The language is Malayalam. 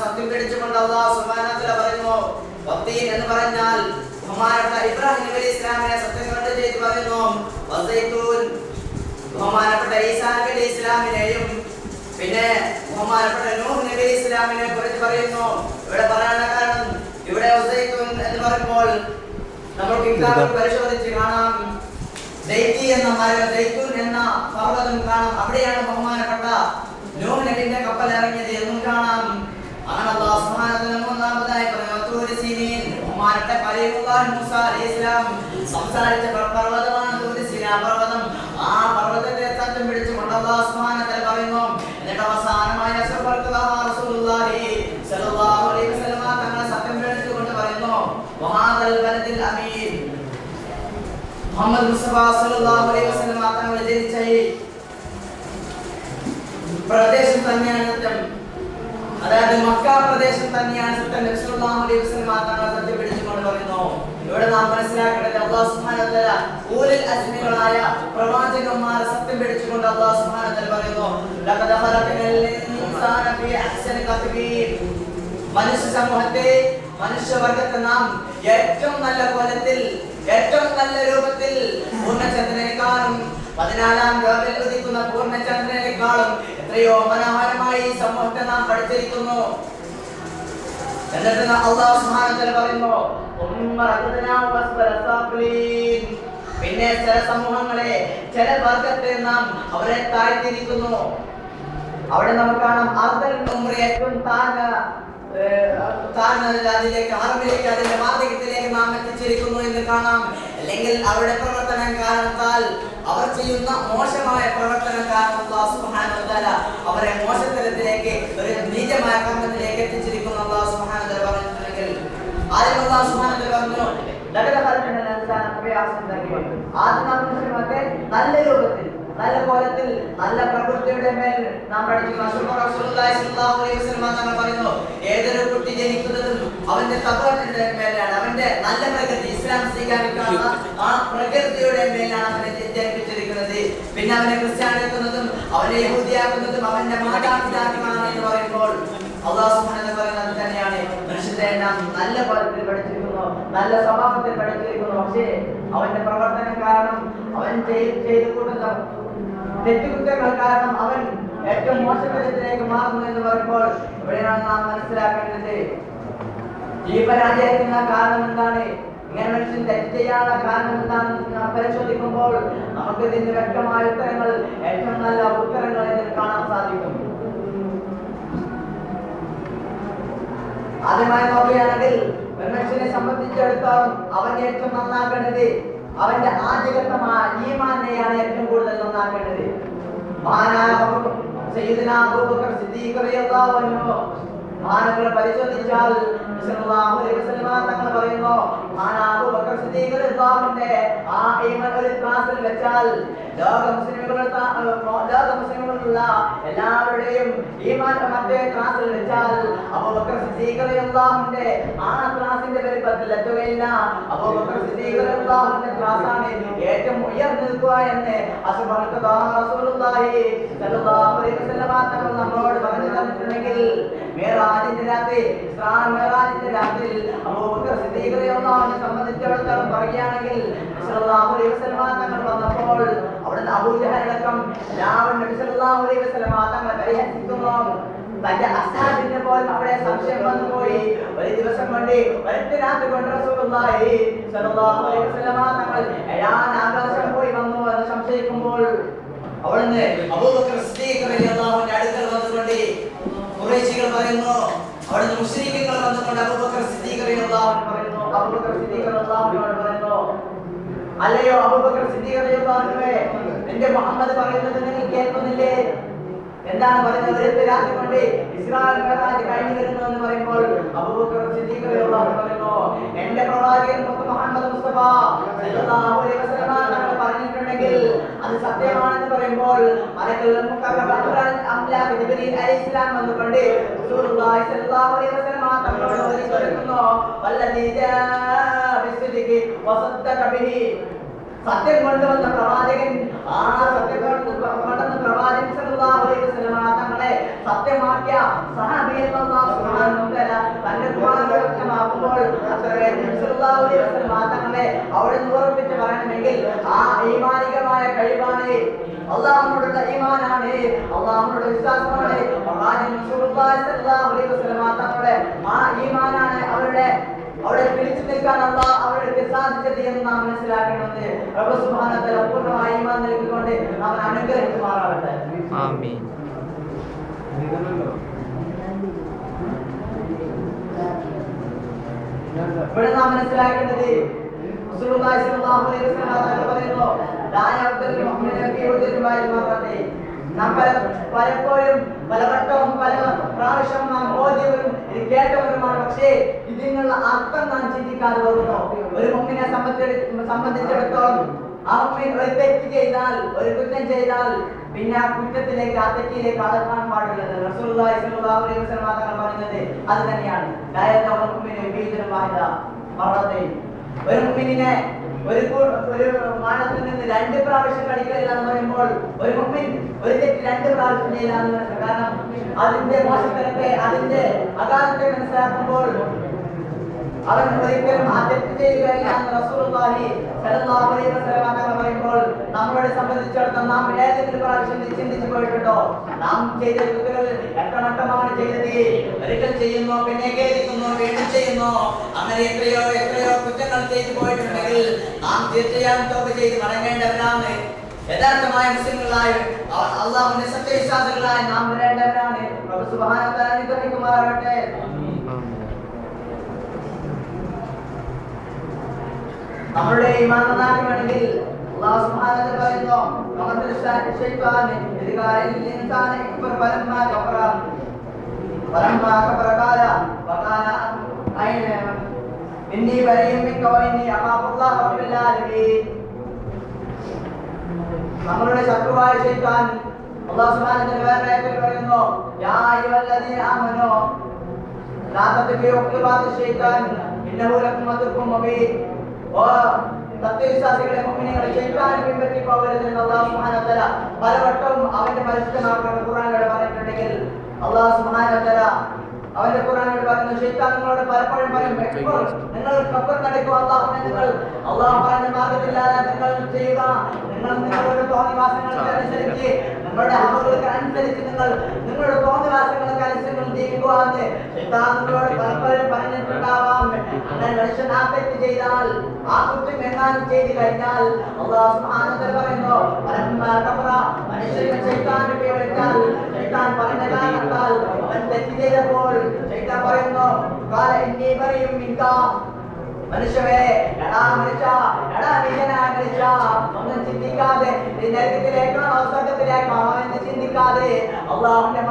സത്യം പിടിച്ചുകൊണ്ട് അല്ലാഹു സുബ്ഹാനഹു വ തആല പറയുന്നു, വഖീൻ എന്ന് പറഞ്ഞാൽ ബഹുമാനപ്പെട്ട ഇബ്രാഹിം നബി അലൈഹി ഇസ്ലാമിനെ സത്യം കൊണ്ട് ചെയ്ത് പറയുന്നു, വസൈതൂൻ ബഹുമാനപ്പെട്ട ഈസാ നബി അലൈഹി ഇസ്ലാമിനെയും പിന്നെ ബഹുമാനപ്പെട്ട നൂഹ് നബി അലൈഹി ഇസ്ലാമിനെ കുറിച്ച് പറയുന്നു. ഇവിടെ പറയാനുള്ള കാരണം, ഇവിടെ വസൈതൂൻ എന്ന് പറയുമ്പോൾ നമുക്ക് കിതാബിൽ പരിശോധിച്ച് കാണാം, ദൈത്തൂൻ എന്ന പർവ്വതം കാണാം. അവിടെയാണ് ബഹുമാനപ്പെട്ട നൂഹ് നബിയുടെ കപ്പൽ ഇറങ്ങിയത് എന്നും കാണാം. അങ്ങനെ അല്ലാഹു സുബ്ഹാനഹു വ തആല മൂന്നാമതായി പറഞ്ഞു സീനീൻ, ബഹുമാനപ്പെട്ട കലീമുല്ലാഹി മൂസ അലൈഹിസ്സലാം സംസാരിച്ച പർവ്വതമാണ് തൂർ സീനാ പർവ്വതം. ആ പർവ്വതത്തെ സത്യം പിടിച്ചുകൊണ്ട് അല്ലാഹു സുബ്ഹാനഹു വ തആല പറയുന്നു. എന്നിട്ട് അവസാനമായി റസൂലുള്ളാഹി സ്വല്ലല്ലാഹു അലൈഹി വസല്ലം തങ്ങളെ സത്യം പിടിച്ചുകൊണ്ട് പറയുന്നു, വഹാദൽ ബലദിൽ അമീൻ, മുഹമ്മദ് മുസ്തഫ സല്ലല്ലാഹു അലൈഹി വസല്ലം തങ്ങൾ ജനിച്ച ഈ പ്രദേശം തന്നെയാണ് സത്യം, അതായത് മക്ക പ്രദേശം തന്നെയാണ് സത്യം. നബി സല്ലല്ലാഹു അലൈഹി വസല്ലം തങ്ങൾ സത്യം പിടിച്ചുകൊണ്ട് പറയുന്നു. ഇവിടെ നാം മനസ്സിലാക്കേണ്ടത്, അല്ലാഹു സുബ്ഹാനഹു വ തആല ഊലുൽ അസ്മികളായ പ്രവാചകന്മാരെ സത്യം പിടിച്ചുകൊണ്ട് അല്ലാഹു സുബ്ഹാനഹു വ തആല പറയുന്നു, ലഖദ ഖലഖനൽ ഇൻസാന ഫീ അഹ്സനി തഖ്വീം, മനുഷ്യ സമൂഹത്തെ മനുഷ്യവർഗത്തെ നാം ഏറ്റവും നല്ല കോലത്തിൽ ഏറ്റവും നല്ല രൂപത്തിൽ പൂർണ്ണചന്ദ്രനേക്കാളും 14-ാം ലോകത്തിൽ ഉദിക്കുന്ന പൂർണ്ണചന്ദ്രനേക്കാളും എത്രയോ മനോഹരമായി ഈ സമൂഹത്തെ നാം പഠിച്ചിരിക്കുന്നു. എന്നിട്ട് അല്ലാഹു സുബ്ഹാനഹു വ തആല പറയുന്നു, പിന്നെ ചില സമൂഹങ്ങളെ ചില വർഗത്തെ നാം അവരെ താഴ്ത്തിയിരിക്കുന്നു. അവിടെ നമുക്ക് കാണാം, ഏറ്റവും താഴ്ന്നതിലേക്ക് അറബിലേക്ക് അതിന്റെ മാർഗ്ഗത്തിലേക്ക് നാം എത്തിച്ചിരിക്കുന്നു എന്ന് കാണാം. അല്ലെങ്കിൽ അവരുടെ പ്രവർത്തനം കാരണത്താൽ അവർ ചെയ്യുന്ന മോശമായ പ്രവർത്തനം കാരണം അല്ലാഹു സുബ്ഹാനഹു വ തആല അവരെ മോശത്തരത്തിലേക്ക്, ഒരു നീചമായ കർമ്മത്തിലേക്ക് എത്തിച്ചിരിക്കുന്നു. അല്ലാഹു സുബ്ഹാനഹു വ തആല പറഞ്ഞിട്ടുണ്ടെങ്കിൽ ആദ്യം അല്ലാഹു സുബ്ഹാനഹു വ തആല പറഞ്ഞു, നല്ല രൂപത്തിൽ നല്ല കോലത്തിൽ നല്ല പ്രകൃതിയുടെ മേൽ നാം പഠിക്കുന്നു. റസൂലുള്ളാഹി സ്വല്ലല്ലാഹു അലൈഹി വസല്ലം തങ്ങൾ പറയുന്നു, ഏതൊരു കുട്ടി ജനിക്കുന്നതും അവന്റെ തഖ്വയുടെ മേലാണ്, അവന്റെ നല്ല പ്രകൃതി ഇസ്ലാം സ്വീകരിക്കുന്ന ആ പ്രകൃതിയുടെ മേലാണ് അവനെ ജനിപ്പിച്ചിരിക്കുന്നത്. പിന്നെ അവനെ ക്രിസ്ത്യാനിയാക്കുന്നതും അവനെ യഹൂദിയാക്കുന്നതും അവന്റെ മാതാപിതാക്കളാണ് എന്ന് പറയുമ്പോൾ അല്ലാഹു സുബ്ഹാനഹു വ തആല പറയുന്നത് തന്നെയാണ്, മനുഷ്യനെ നാം നല്ല കോലത്തിൽ പഠിച്ചിരിക്കുന്നു, നല്ല സ്വഭാവത്തിൽ പഠിച്ചിരിക്കുന്നു. പക്ഷേ അവന്റെ പ്രവർത്തനം കാരണം, അവൻ ചെയ്തു കൂട്ടുന്ന തെറ്റുകുറ്റങ്ങൾ കാരണം അവൻ ഏറ്റവും മോശത്തരത്തിലേക്ക് മാറുന്നു എന്ന് പറയുമ്പോൾ ഇവിടെയാണ് നാം മനസ്സിലാക്കേണ്ടത്, ഈ പരാജയത്തിന് കാരണം എന്താണ്, ഇങ്ങനെ മനുഷ്യൻ തെറ്റ് ചെയ്യാനുള്ള കാരണം എന്താണെന്ന് നാം പരിശോധിക്കുമ്പോൾ നമുക്ക് ഇതിന്റെ വ്യക്തമായ ഉത്തരങ്ങൾ, ഏറ്റവും നല്ല ഉത്തരങ്ങൾ ഇതിൽ കാണാൻ സാധിക്കും. ആദ്യമായി നോക്കുകയാണെങ്കിൽ മനുഷ്യനെ സംബന്ധിച്ചിടത്തോളം അവൻ ഏറ്റവും നന്നാക്കേണ്ടത് അവന്റെ ആജീകത്വമായ ഈമാനെയാണ് ഏറ്റവും കൂടുതൽ നന്നാക്കേണ്ടത്. മഹാനായ സയ്യിദുനാ അബൂബക്കർ സിദ്ദീഖ് റളിയല്ലാഹു അൻഹു മഹാനവരെ പരിശോധിച്ചാൽ സല്ലല്ലാഹു അലൈഹി വസല്ലം തങ്ങൾ പറയുന്നു, മഹാനായ അബൂബക്കർ സിദ്ദീഖ് റളിയല്ലാഹു അൻഹു ആ ഈമാൻ ഒരു ക്ലാസ്സിൽ വെച്ചാൽ ലോക മുസ്ലിമുകളുള്ള എല്ലാവരുടെയും ഈമാൻ മറ്റേ ക്ലാസ്സിൽ വെച്ചാൽ അബൂബക്കർ സിദ്ദീഖ് റളിയല്ലാഹു അൻഹു ആ ക്ലാസിന്റെ വലിപ്പത്തിൽ എത്തുകയില്ല. അബൂബക്കർ സിദ്ദീഖ് റളിയല്ലാഹു അൻഹു ക്ലാസാണ് ഏറ്റവും ഉയർന്നു നിൽക്കുക എന്ന് റസൂലുള്ളാഹി സ്വല്ലല്ലാഹു അലൈഹി വസല്ലം തങ്ങൾ നമ്മളോട് പറഞ്ഞു തന്നിട്ടുണ്ടെങ്കിൽ, മിഅ്റാജിന്റെ രാത്രി മിഅ്റാജിന്റെ രാത്രി അബൂബക്കർ സിദ്ദീഖ് റളിയല്ലാഹു അൻഹു സംബന്ധിച്ചിടത്തോളം പറയുകയാണെങ്കിൽ സല്ലല്ലാഹു അലൈഹി വസല്ലം തങ്ങൾ വന്നപ്പോൾ അവിടുന്ന് അബൂജഹലടക്കം എല്ലാവരും നബി സല്ലല്ലാഹു അലൈഹി വസല്ലം തങ്ങളെ പരിഹസിക്കുന്നു. തന്റെ അസ്ഹാബിനെ പോലും അവിടെ സംശയം വന്നുപോയി. ഒരു ദിവസം കൊണ്ട് ഒരൊറ്റ രാത്രി കൊണ്ട് റസൂലുള്ളാഹി സ്വല്ലല്ലാഹു അലൈഹി വസല്ലം തങ്ങൾ ആകാശം പോയി വന്നു എന്ന് സംശയിക്കുമ്പോൾ അവിടുന്ന് അബൂബക്കർ സിദ്ദീഖ് റളിയല്ലാഹു അൻഹു അടുക്കൽ വന്നുകൊണ്ട് ഖുറൈശികൾ പറയുന്നു, അവിടുന്ന് മുശ്രിക്കുകൾ വന്നുകൊണ്ട് അബൂബക്കർ സിദ്ദീഖ് റളിയല്ലാഹു അൻഹു പറയുന്നു, അബൂബക്കർ സിദ്ദീഖ് റളിയല്ലാഹു അൻഹു പറയുന്നു, അല്ലയോ അബൂബക്കർ സിദ്ദീഖ് റളിയല്ലാഹു അൻഹു, നിന്റെ മുഹമ്മദ് പറയുന്നത് നിങ്ങൾ കേൾക്കുന്നില്ലേ? എന്താണ് പറയുന്നത്? ഒരു രാത്രി കൊണ്ട് ഇസ്രായേൽ മിഅ്റാജ് കഴിഞ്ഞു വരുന്നു എന്ന് പറയുമ്പോൾ അബൂബക്കർ സിദ്ദീഖ് റളിയല്ലാഹു അൻഹു പറയുന്നു, എന്റെ പ്രവാചകൻ മുഹമ്മദ് മുസ്തഫ സല്ലല്ലാഹു അലൈഹി വസല്ലം തങ്ങൾ പറഞ്ഞിട്ടുണ്ടെങ്കിൽ അത് സത്യമാണെന്ന് പറയുമ്പോൾ മലക്കുൽ മുഖറബത്തുൽ അംലാഖ് ജിബ്രീൽ അലൈഹിസ്സലാം വന്നുകൊണ്ട് റസൂലുള്ളാഹി സ്വല്ലല്ലാഹു അലൈഹി വസല്ലം തങ്ങളോട് ചോദിക്കുന്നു, വല്ലദീ ജാ ബിസ്ദിഖി വസദ്ദഖ ബിഹി, സത്യം കൊണ്ടുവന്ന പ്രവാചകൻ, ആ സത്യം കൊണ്ടുവന്ന പ്രവാചകൻ സല്ലല്ലാഹു അലൈഹി വസല്ലം തങ്ങളെ സഹാബിയെ അല്ലാഹു സുബ്ഹാനഹു വ തആല തന്റെ ഖുർആനിൽ വ്യക്തമാക്കുമ്പോൾ മാത്രങ്ങളെ അവിടെ ഉറപ്പിച്ച് പറയണമെങ്കിൽ ആ ഈമാനികമായ കഴിവാണ്, അല്ലാഹുവിനോടുള്ള ഈമാനാണ്, അല്ലാഹുവിനോട് വിശ്വാസമാണ്, തങ്ങളുടെ ആ ഈമാനാണ് അവിടെ പിടിച്ചു നിൽക്കാൻ അവർക്ക് സാധിച്ചത് എന്ന് നാം മനസ്സിലാക്കേണ്ടത്. റബ്ബ് സുബ്ഹാനഹു വ തആല പൂർണ്ണമായ ഈമാൻ നൽകിക്കൊണ്ട് നാം അനുഗ്രഹിക്കുമാറാകട്ടെ. ആമീൻ. ഇവിടെ നാം മനസ്സിലാക്കേണ്ടത് റസൂലുള്ളാഹി സ്വല്ലല്ലാഹു അലൈഹി വസല്ലം പറയുന്നു, നാം പലപ്പോഴും പലവട്ടവും പല പ്രാവശ്യം നാം ഓതിയവരും ഇത് കേട്ടവരുമാണ്. പക്ഷേ ഇതിനുള്ള അർത്ഥം നാം ചിന്തിക്കാതെ പോകുന്നു. ഒരു മുഅ്മിനെ സംബന്ധിച്ചിടത്തോളം ആ മുഅ്മിൻ ഒരു തെറ്റ് ചെയ്താൽ, ഒരു കുറ്റം ചെയ്താൽ പിന്നെ ആ കുറ്റത്തിലേക്ക്, ആ തെറ്റിലേക്ക് കടക്കാൻ പാടുള്ളത് റസൂലുള്ളാഹി സ്വല്ലല്ലാഹു അലൈഹി വസല്ലം തങ്ങൾ പറയുന്നത് അത് തന്നെയാണ്. ഒരു മുഅ്മിനെ ഒരു മാനത്തിൽ നിന്ന് 2 പ്രാവശ്യം കടിക്കില്ല എന്ന് പറയുമ്പോൾ ഒരു മുഅ്മിൻ ഒരു തെറ്റ് 2 പ്രാവശ്യം ചെയ്യില്ല. കാരണം അതിന്റെ മോശത്തരത്തെ, അതിന്റെ അകാലത്തെ മനസ്സിലാക്കുമ്പോൾ അവൻ ഒരിക്കലും ആ തെറ്റ് ചെയ്യുകയില്ല എന്ന് റസൂലുള്ളാഹി സ്വല്ലല്ലാഹു അലൈഹി വസല്ലം തങ്ങൾ പറയുമ്പോൾ നമ്മളെ സംബന്ധിച്ചിടത്തോളം നാം ഏതെങ്കിലും പ്രാവശ്യം ചിന്തിച്ചു പോയിട്ടുണ്ടോ? നാം ചെയ്ത തെറ്റുകൾ എത്രമട്ടമാണ് ചെയ്തത്? ഒരിക്കൽ ചെയ്യുന്നു, പിന്നെ ഖേദിക്കുന്നു, വീണ്ടും ചെയ്യുന്നു, അങ്ങനെ എത്രയോ കുറ്റങ്ങൾ ചെയ്തു പോയിട്ടുണ്ടെങ്കിൽ നാം തീർച്ചയായും തൗബ ചെയ്ത് മടങ്ങേണ്ടവരാണ്. യഥാർത്ഥമായ മുസ്ലിങ്ങളായ അല്ലാഹുവിന്റെ സത്യവിശ്വാസികളായ നാം വരേണ്ടവരാണ്. റബ്ബ് സുബ്ഹാനഹു വ തആല അനുഗ്രഹിക്കുമാറാകട്ടെ. നമ്മളുടെ ഈമാൻ നന്നാക്കണമെങ്കിൽ അല്ലാഹു സുബ്ഹാനഹു വ തആല പറയുന്നു, "വമൻ ശൈത്താൻ ഇദ്കാരിൽ ഇൻസാന ഇക്ബർ ഫലമ്മാ കഫറ ഖാല വകാന ഐന ഇന്നി ബരീഉം മിൻക വ ഇന്നി അഖാഫുല്ലാഹ റബ്ബൽ ആലമീൻ." നമ്മളുടെ ശത്രുവായ ശൈത്താൻ അല്ലാഹു സുബ്ഹാനഹു വ തആല വേറെ പറയുന്നു, "യാ അയ്യുഹല്ലദീന ആമനൂ ലാ തത്ബിഉ ഖുതുവാതി ശൈത്താൻ ഇന്നഹു ലക്കും അദുവ്വുൻ മുബീൻ." സത്യവിശ്വാസികളെ, മുഅ്മിനീങ്ങളെ ശൈത്താനെ പിൻപറ്റി പോകരുതെന്ന് അല്ലാഹു സുബ്ഹാനഹു വ തആല പലവട്ടവും അവന്റെ പരിശുദ്ധമായ ഖുർആനിൽ പറഞ്ഞിട്ടുണ്ടെങ്കിൽ അല്ലാഹു സുബ്ഹാനഹു വ തആല അവന്റെ ഖുർആനിൽ പറയുന്നു, ശൈത്താൻ നിങ്ങളോട് പലപ്പോഴും പറയും, നിങ്ങൾ കഫർ നടക്കുക, അല്ലാഹു പറഞ്ഞ മാർഗ്ഗത്തില്ലാതെ നിങ്ങൾ ചെയ്യുക, നിങ്ങളുടെ തോന്നിവാസങ്ങൾക്ക് അനുസരിച്ച്, നിങ്ങളുടെ ഹവകൾക്ക് അനുസരിച്ച് നിങ്ങളുടെ തോന്നിവാസങ്ങൾക്ക് അനുസരിച്ച് ജീവിക്കുക എന്ന് ശൈത്താൻ നിങ്ങളോട് പലപ്പോഴും പറഞ്ഞിട്ടുണ്ടാവാം. അങ്ങനെ മനുഷ്യൻ ആ തെറ്റ് ചെയ്താൽ, ആ കുറ്റം എങ്ങാനും ചെയ്തു കഴിഞ്ഞാൽ അല്ലാഹു സുബ്ഹാനഹു വ തആല പറയുന്നു, മനുഷ്യൻ ശൈത്താനെ ഉപയോഗിച്ചാൽ, ശൈത്താൻ പറഞ്ഞ കാരണത്താൽ അവൻ തെറ്റ് ചെയ്തപ്പോൾ ശൈത്താൻ പറയുന്നു, ഖാല ഇന്നി ബരീഉം മിൻക, മനുഷ്യരെ, എടാ നീജനായ മനുഷ്യ, ഒന്നും ചിന്തിക്കാതെ നരകത്തിലേക്കാണോ സ്വർഗ്ഗത്തിലേക്കാണോ എന്ന് ചിന്തിക്കാതെ അല്ലാഹുവിന്റെ